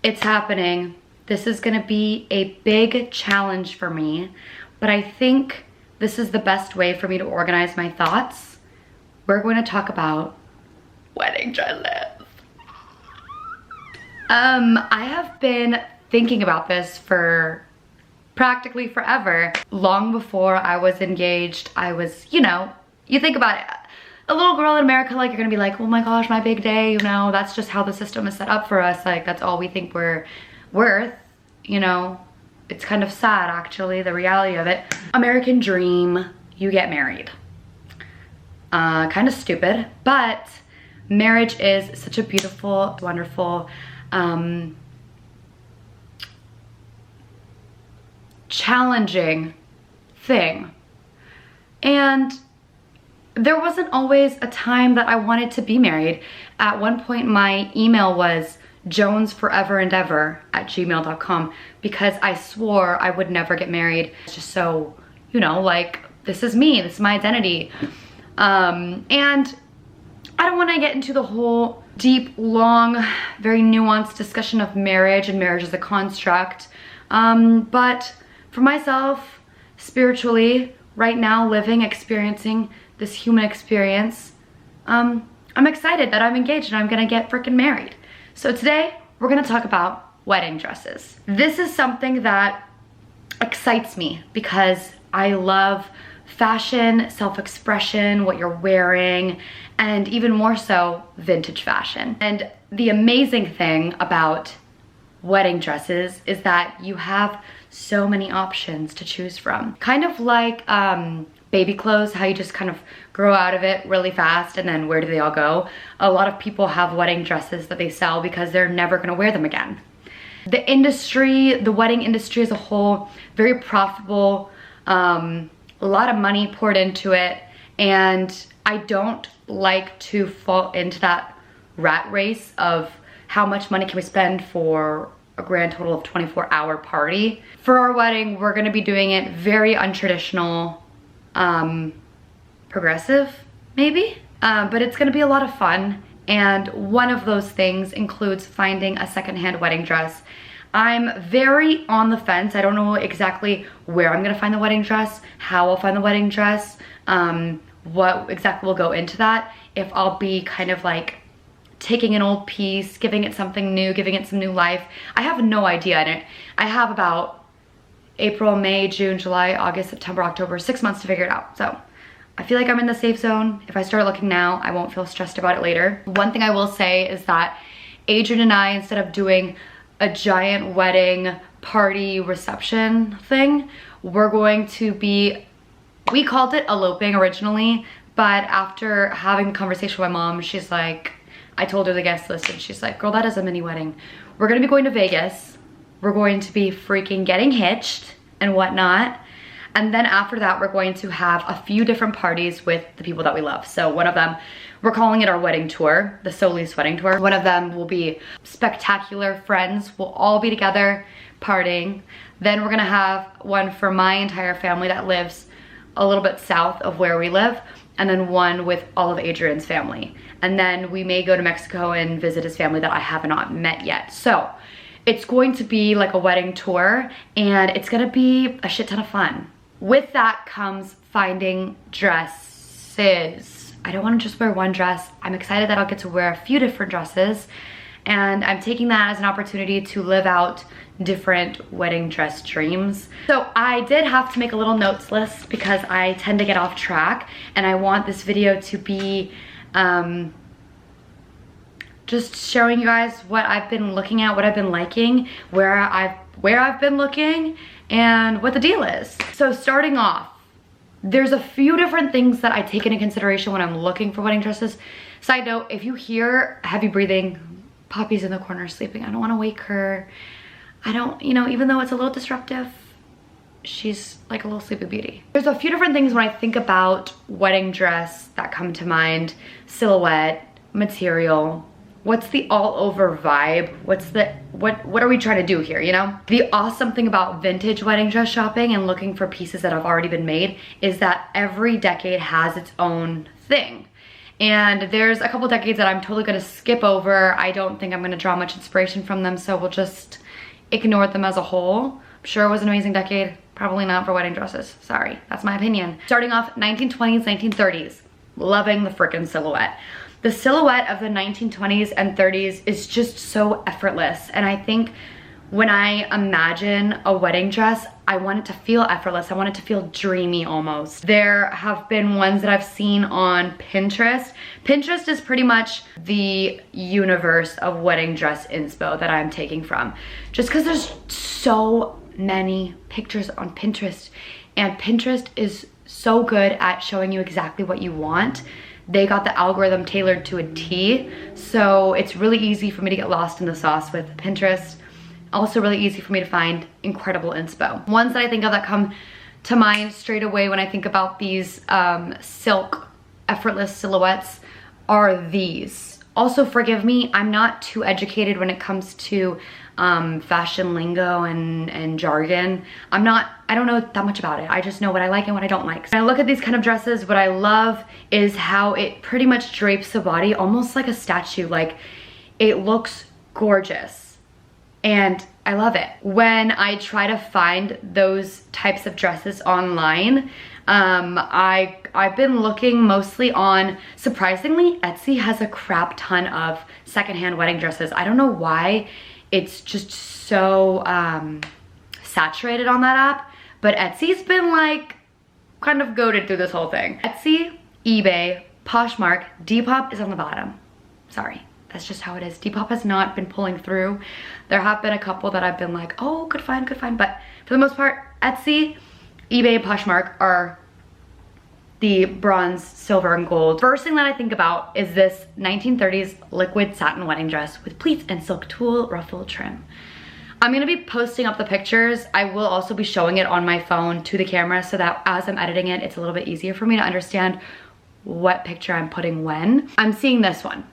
It's happening. This is gonna be a big challenge for me, but I think this is the best way for me to organize my thoughts. We're going to talk about wedding dresses. I have been thinking about this for practically forever. Long before I was engaged, I was, you know, you think about it. A little girl in America, like, you're gonna be like, oh my gosh, my big day, you know, that's just how the system is set up for us. Like, that's all we think we're worth, you know. It's kind of sad, actually, the reality of it. American dream, you get married. Kind of stupid, but marriage is such a beautiful, wonderful, challenging thing. And there wasn't always a time that I wanted to be married. At one point, my email was jonesforeverandever@gmail.com because I swore I would never get married. It's just so, you know, like, this is me, this is my identity. And I don't want to get into the whole deep, long, very nuanced discussion of marriage and marriage as a construct. But for myself, spiritually, right now, living, experiencing this human experience, I'm excited that I'm engaged and I'm gonna get freaking married. So today, we're gonna talk about wedding dresses. This is something that excites me because I love fashion, self-expression, what you're wearing, and even more so, vintage fashion. And the amazing thing about wedding dresses is that you have so many options to choose from. Kind of like baby clothes, how you just kind of grow out of it really fast and then where do they all go? A lot of people have wedding dresses that they sell because they're never gonna wear them again. The industry, the wedding industry as a whole, very profitable, a lot of money poured into it, and I don't like to fall into that rat race of how much money can we spend for a grand total of 24-hour party. For our wedding, we're gonna be doing it very untraditional, progressive, maybe? But it's gonna be a lot of fun, and one of those things includes finding a secondhand wedding dress. I'm very on the fence. I don't know exactly where I'm gonna find the wedding dress, how I'll find the wedding dress, what exactly will go into that. If I'll be kind of like taking an old piece, giving it something new, giving it some new life. I have no idea. And I have about April, May, June, July, August, September, October, 6 months to figure it out. So I feel like I'm in the safe zone. If I start looking now, I won't feel stressed about it later. One thing I will say is that Adrian and I, instead of doing a giant wedding party reception thing, we're going to be, we called it eloping originally, but after having a conversation with my mom, she's like, I told her the guest list and she's like, girl, that is a mini wedding. We're gonna be going to Vegas. We're going to be freaking getting hitched and whatnot. And then after that, we're going to have a few different parties with the people that we love. So one of them, we're calling it our wedding tour, the Soooo's wedding tour. One of them will be spectacular friends. We'll all be together partying. Then we're gonna have one for my entire family that lives a little bit south of where we live, and then one with all of Adrian's family. And then we may go to Mexico and visit his family that I have not met yet. So it's going to be like a wedding tour, and it's gonna be a shit ton of fun. With that comes finding dresses. I don't wanna just wear one dress. I'm excited that I'll get to wear a few different dresses, and I'm taking that as an opportunity to live out different wedding dress dreams. So I did have to make a little notes list because I tend to get off track, and I want this video to be just showing you guys what I've been looking at, what I've been liking, where I've been looking, and what the deal is. So starting off, there's a few different things that I take into consideration when I'm looking for wedding dresses. Side note, if you hear heavy breathing, Poppy's in the corner sleeping. I don't want to wake her. I don't, you know, even though it's a little disruptive, she's like a little sleepy beauty. There's a few different things when I think about wedding dress that come to mind. Silhouette, material, what's the all over vibe? What are we trying to do here, you know? The awesome thing about vintage wedding dress shopping and looking for pieces that have already been made is that every decade has its own thing. And there's a couple decades that I'm totally gonna skip over. I don't think I'm gonna draw much inspiration from them, so we'll just ignore them as a whole. I'm sure it was an amazing decade. Probably not for wedding dresses. Sorry, that's my opinion. Starting off 1920s, 1930s. Loving the frickin' silhouette. The silhouette of the 1920s and 30s is just so effortless. And I think when I imagine a wedding dress, I want it to feel effortless. I want it to feel dreamy almost. There have been ones that I've seen on Pinterest. Pinterest is pretty much the universe of wedding dress inspo that I'm taking from. Just because there's so many pictures on Pinterest, and Pinterest is so good at showing you exactly what you want. They got the algorithm tailored to a T, so it's really easy for me to get lost in the sauce with Pinterest. Also really easy for me to find incredible inspo. Ones that I think of that come to mind straight away when I think about these silk effortless silhouettes are these. Also forgive me, I'm not too educated when it comes to fashion lingo and jargon. I don't know that much about it. I just know what I like and what I don't like. When I look at these kind of dresses, what I love is how it pretty much drapes the body almost like a statue. Like, it looks gorgeous. And I love it. When I try to find those types of dresses online, I've been looking mostly on, surprisingly, Etsy has a crap ton of secondhand wedding dresses. I don't know why it's just so saturated on that app, but Etsy's been like kind of goated through this whole thing. Etsy, eBay, Poshmark, Depop is on the bottom. Sorry. That's just how it is. Depop has not been pulling through. There have been a couple that I've been like, oh, could find, but for the most part, Etsy, eBay, and Poshmark are the bronze, silver, and gold. First thing that I think about is this 1930s liquid satin wedding dress with pleats and silk tulle ruffle trim. I'm gonna be posting up the pictures. I will also be showing it on my phone to the camera so that as I'm editing it, it's a little bit easier for me to understand what picture I'm putting when. I'm seeing this one.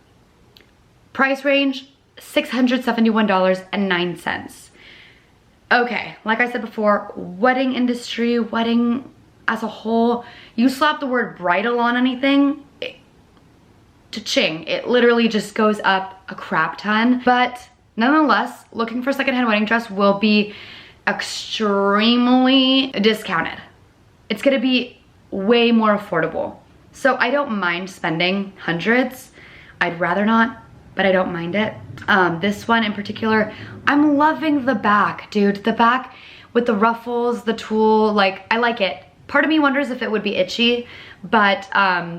Price range, $671.09. Okay, like I said before, wedding industry, wedding as a whole, you slap the word bridal on anything, cha-ching, it literally just goes up a crap ton. But nonetheless, looking for a secondhand wedding dress will be extremely discounted. It's gonna be way more affordable. So I don't mind spending hundreds. I'd rather not, but I don't mind it. This one in particular, I'm loving the back, dude. The back with the ruffles, the tulle, like, I like it. Part of me wonders if it would be itchy, but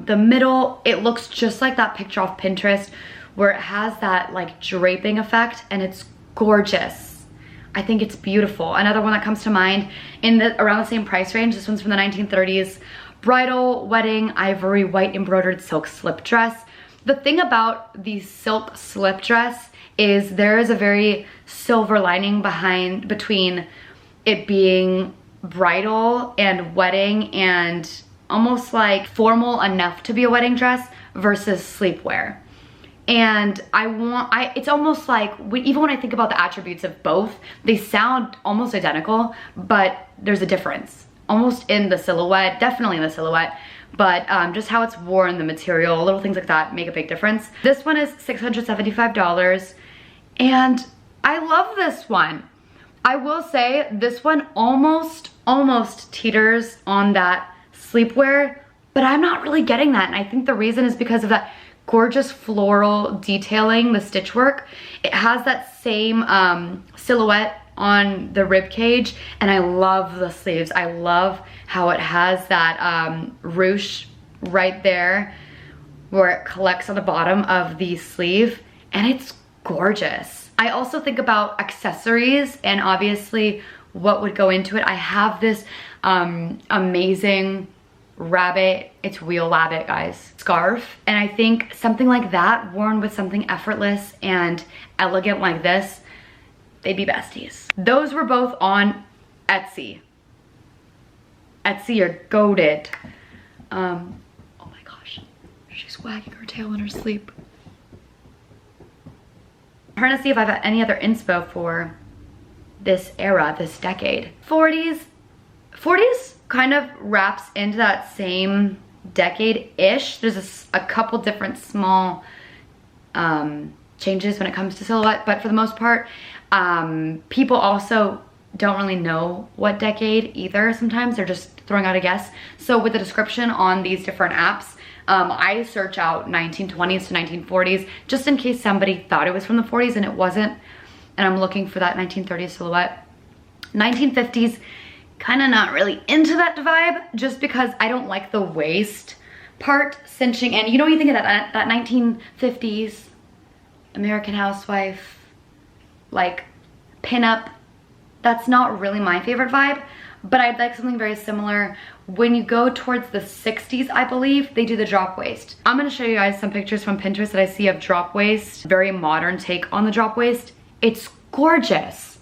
the middle, it looks just like that picture off Pinterest where it has that like draping effect, and it's gorgeous. I think it's beautiful. Another one that comes to mind around the same price range, this one's from the 1930s, bridal wedding ivory white embroidered silk slip dress. The thing about the silk slip dress is there is a very silver lining between it being bridal and wedding and almost like formal enough to be a wedding dress versus sleepwear. And it's almost like, even when I think about the attributes of both, they sound almost identical, but there's a difference. Almost in the silhouette, definitely in the silhouette, but just how it's worn, the material, little things like that make a big difference. This one is $675, and I love this one. I will say this one almost teeters on that sleepwear, but I'm not really getting that, and I think the reason is because of that gorgeous floral detailing, the stitch work. It has that same silhouette on the rib cage, and I love the sleeves. I love how it has that ruche right there where it collects on the bottom of the sleeve, and it's gorgeous. I also think about accessories and obviously what would go into it. I have this amazing rabbit, it's real rabbit, guys, scarf, and I think something like that worn with something effortless and elegant like this, they'd be besties. Those were both on Etsy. Etsy are goated. Oh my gosh, she's wagging her tail in her sleep. I'm trying to see if I've got any other inspo for this era, this decade. 40s kind of wraps into that same decade-ish. There's a couple different small changes when it comes to silhouette, but for the most part, people also don't really know what decade either. Sometimes they're just throwing out a guess. So with the description on these different apps, I search out 1920s to 1940s just in case somebody thought it was from the 40s and it wasn't, and I'm looking for that 1930s silhouette. 1950s, kind of not really into that vibe just because I don't like the waist part cinching. And you know, you think of that 1950s American housewife, like pinup, that's not really my favorite vibe, but I'd like something very similar. When you go towards the 60s, I believe, they do the drop waist. I'm gonna show you guys some pictures from Pinterest that I see of drop waist. Very modern take on the drop waist. It's gorgeous.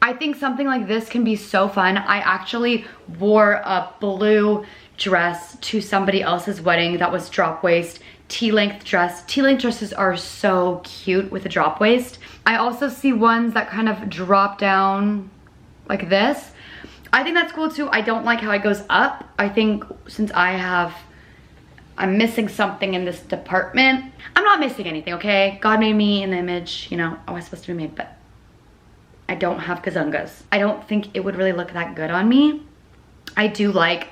I think something like this can be so fun. I actually wore a blue dress to somebody else's wedding that was drop waist, T-length dress. T-length dresses are so cute with a drop waist. I also see ones that kind of drop down like this. I think that's cool too. I don't like how it goes up. I think since I'm missing something in this department. I'm not missing anything, okay? God made me in the image, you know, I was supposed to be made, but I don't have gazungas. I don't think it would really look that good on me. I do like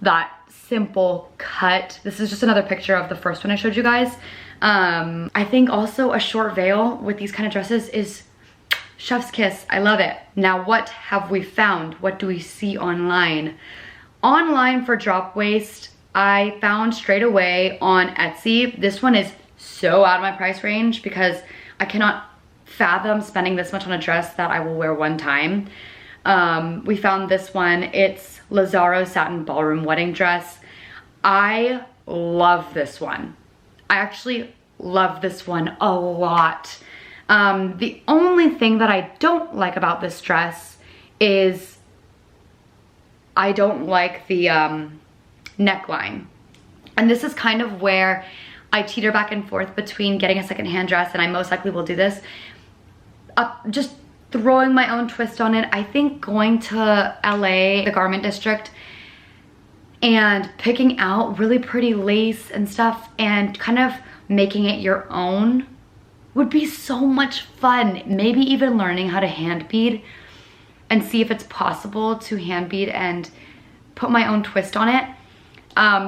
that simple cut. This is just another picture of the first one I showed you guys. I think also a short veil with these kind of dresses is chef's kiss. I love it. Now, what have we found? What do we see online? Online for drop waist, I found straight away on Etsy. This one is so out of my price range because I cannot fathom spending this much on a dress that I will wear one time. We found this one. It's Lazaro satin ballroom wedding dress. I love this one. I actually love this one a lot. The only thing that I don't like about this dress is I don't like the neckline. And this is kind of where I teeter back and forth between getting a secondhand dress, and I most likely will do this, just throwing my own twist on it. I think going to LA, the garment district, and picking out really pretty lace and stuff and kind of making it your own would be so much fun. Maybe even learning how to hand bead and see if it's possible to hand bead and put my own twist on it.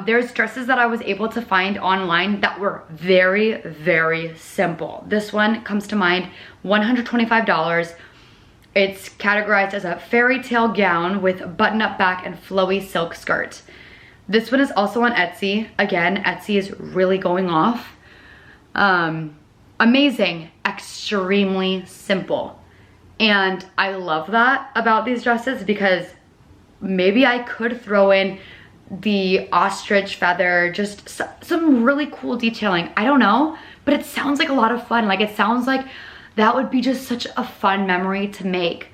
There's dresses that I was able to find online that were very, very simple. This one comes to mind, $125. It's categorized as a fairy tale gown with button-up back and flowy silk skirt. This one is also on Etsy. Again, Etsy is really going off. Amazing, extremely simple. And I love that about these dresses because maybe I could throw in the ostrich feather, just some really cool detailing. I don't know, but it sounds like a lot of fun. Like, it sounds like that would be just such a fun memory to make.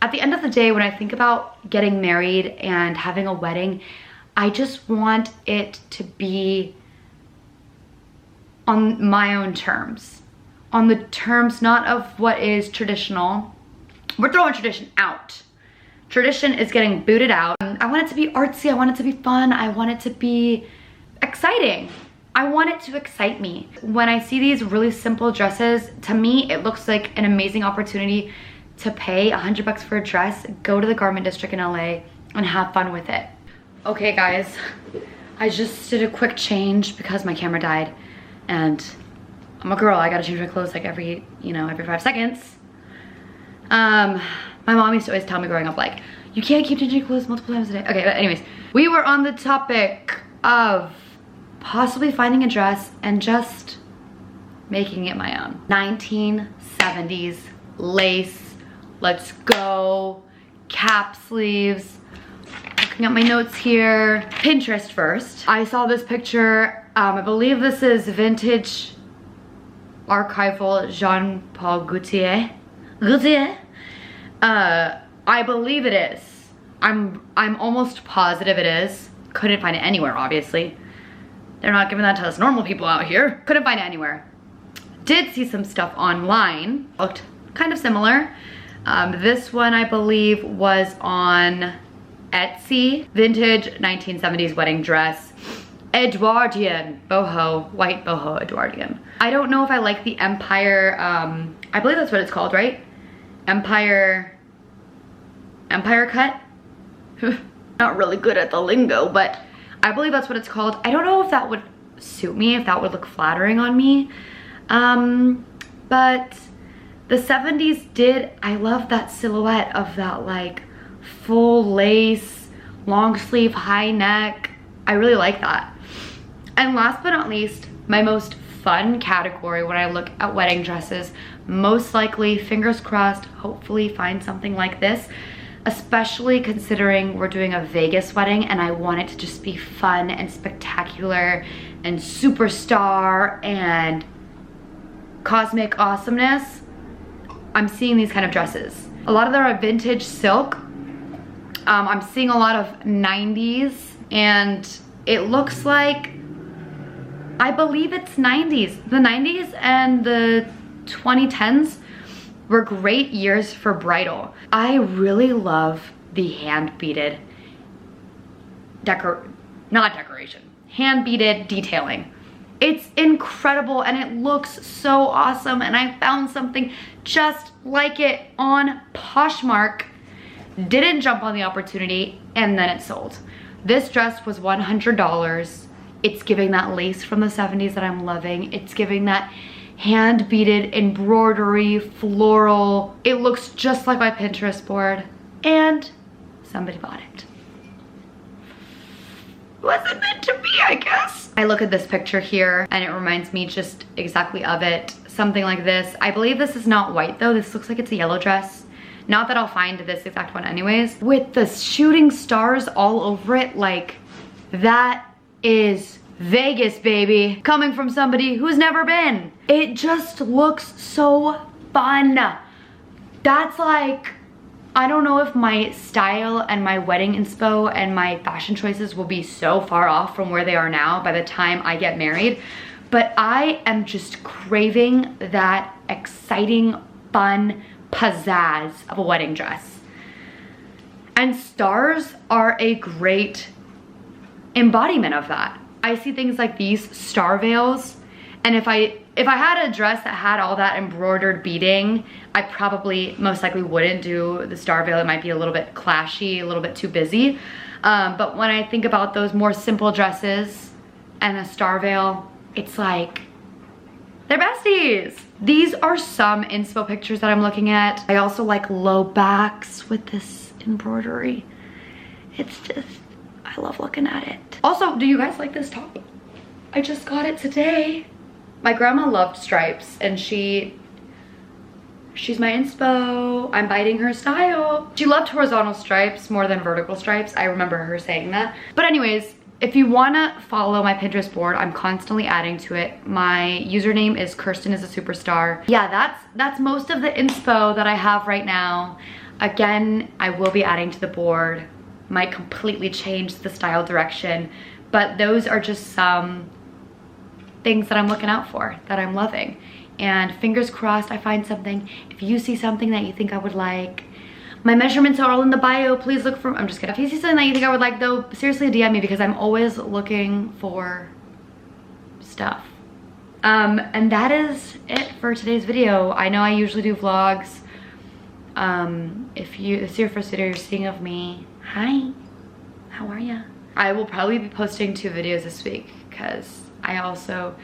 At the end of the day, when I think about getting married and having a wedding, I just want it to be on my own terms. On the terms not of what is traditional. We're throwing tradition out. Tradition is getting booted out. I want it to be artsy, I want it to be fun, I want it to be exciting. I want it to excite me. When I see these really simple dresses, to me, it looks like an amazing opportunity to pay $100 for a dress, go to the garment district in LA, and have fun with it. Okay guys, I just did a quick change because my camera died, and I'm a girl, I gotta change my clothes like every 5 seconds. My mom used to always tell me growing up, like, you can't keep changing clothes multiple times a day. Okay, but anyways, we were on the topic of possibly finding a dress and just making it my own. 1970s lace, let's go, cap sleeves. Looking at my notes here, Pinterest first. I saw this picture, I believe this is vintage archival Jean-Paul Gaultier. I believe it is. I'm almost positive it is. Couldn't find it anywhere, obviously. They're not giving that to us normal people out here. Couldn't find it anywhere. Did see some stuff online. Looked kind of similar. This one, I believe, was on Etsy. Vintage 1970s wedding dress. Edwardian, boho, white boho Edwardian. I don't know if I like the Empire, I believe that's what it's called, right? Empire cut? Not really good at the lingo, but I believe that's what it's called. I don't know if that would suit me, if that would look flattering on me. But the 70s did, I love that silhouette of that like full lace, long sleeve, high neck. I really like that. And last but not least, my most fun category when I look at wedding dresses, most likely, fingers crossed, hopefully find something like this, especially considering we're doing a Vegas wedding and I want it to just be fun and spectacular and superstar and cosmic awesomeness. I'm seeing these kind of dresses. A lot of them are vintage silk. I'm seeing a lot of 90s and it looks like, I believe it's 90s. The 90s and the 2010s were great years for bridal. I really love the hand-beaded hand-beaded detailing. It's incredible and it looks so awesome, and I found something just like it on Poshmark. Didn't jump on the opportunity and then it sold. This dress was $100. It's giving that lace from the 70s that I'm loving. It's giving that hand-beaded embroidery, floral. It looks just like my Pinterest board, and somebody bought it. Wasn't meant to be, I guess. I look at this picture here and it reminds me just exactly of it. Something like this. I believe this is not white though. This looks like it's a yellow dress. Not that I'll find this exact one anyways. With the shooting stars all over it, like that is Vegas, baby. Coming from somebody who's never been. It just looks so fun. That's like, I don't know if my style and my wedding inspo and my fashion choices will be so far off from where they are now by the time I get married, but I am just craving that exciting, fun pizzazz of a wedding dress. And stars are a great embodiment of that. I see things like these star veils, and if I had a dress that had all that embroidered beading, I probably most likely wouldn't do the star veil. It might be a little bit clashy, a little bit too busy. But when I think about those more simple dresses and a star veil, it's like, they're besties. These are some inspo pictures that I'm looking at. I also like low backs with this embroidery. It's just, I love looking at it. Also, do you guys like this top? I just got it today. My grandma loved stripes and she's my inspo. I'm biting her style. She loved horizontal stripes more than vertical stripes. I remember her saying that. But anyways, if you wanna follow my Pinterest board, I'm constantly adding to it. My username is Kirsten is a Superstar. Yeah, that's most of the inspo that I have right now. Again, I will be adding to the board. Might completely change the style direction, but those are just some things that I'm looking out for, that I'm loving. And fingers crossed I find something. If you see something that you think I would like, my measurements are all in the bio. Please look for, I'm just kidding. If you see something that you think I would like though, seriously DM me because I'm always looking for stuff. And that is it for today's video. I know I usually do vlogs. If this is your first video you're seeing of me, hi, how are ya? I will probably be posting 2 videos this week because I also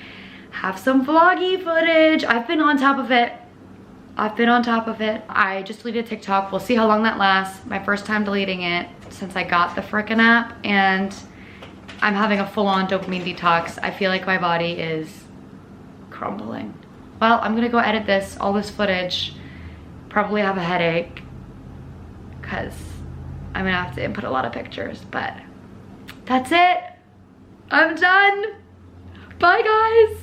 have some vloggy footage. I've been on top of it. I just deleted TikTok. We'll see how long that lasts. My first time deleting it since I got the frickin' app, and I'm having a full-on dopamine detox. I feel like my body is crumbling. Well, I'm gonna go edit all this footage. Probably have a headache because I'm gonna have to input a lot of pictures, but that's it. I'm done. Bye guys.